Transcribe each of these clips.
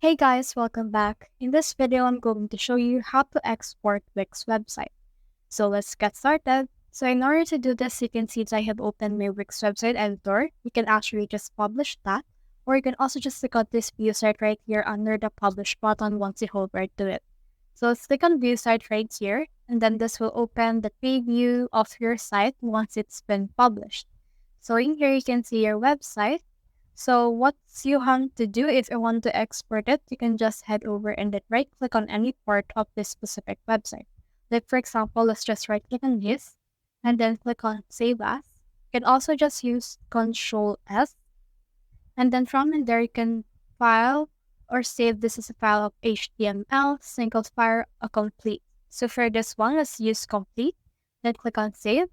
Hey guys, welcome back. In this video, I'm going to show you how to export Wix website. So let's get started. So in order to do this, you can see that I have opened my Wix website editor. You can actually just publish that, or you can also just click on this view site right here under the publish button once you hover to it. So let's click on view site right here, and then this will open the preview of your site once it's been published. So in here, you can see your website. So what you want to do if you want to export it, you can just head over and then right click on any part of this specific website. Like for example, let's just right click on this and then click on save as. You can also just use Control S, and then from in there you can file or save this as a file of HTML, single file, a complete. So for this one, let's use complete, then click on save.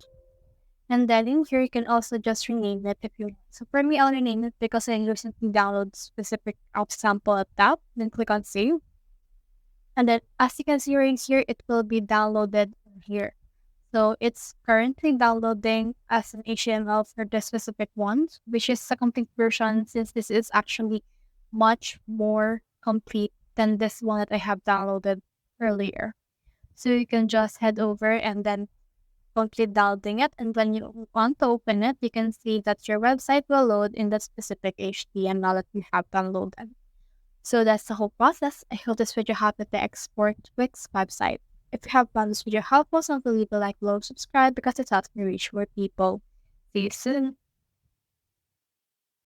And then in here, you can also just rename it if you want. So for me, I'll rename it because I recently downloaded specific app sample tab. Then click on save. And then as you can see right here, it will be downloaded here. So it's currently downloading as an HTML for the specific one, which is a complete version since this is actually much more complete than this one that I have downloaded earlier. So you can just head over and then complete downloading it, and when you want to open it, you can see that your website will load in the specific HTML that you have downloaded. So that's the whole process. I hope this video helped with the export Wix website. If you have found this video helpful, don't leave a like below, subscribe because it helps me reach more people. See you soon.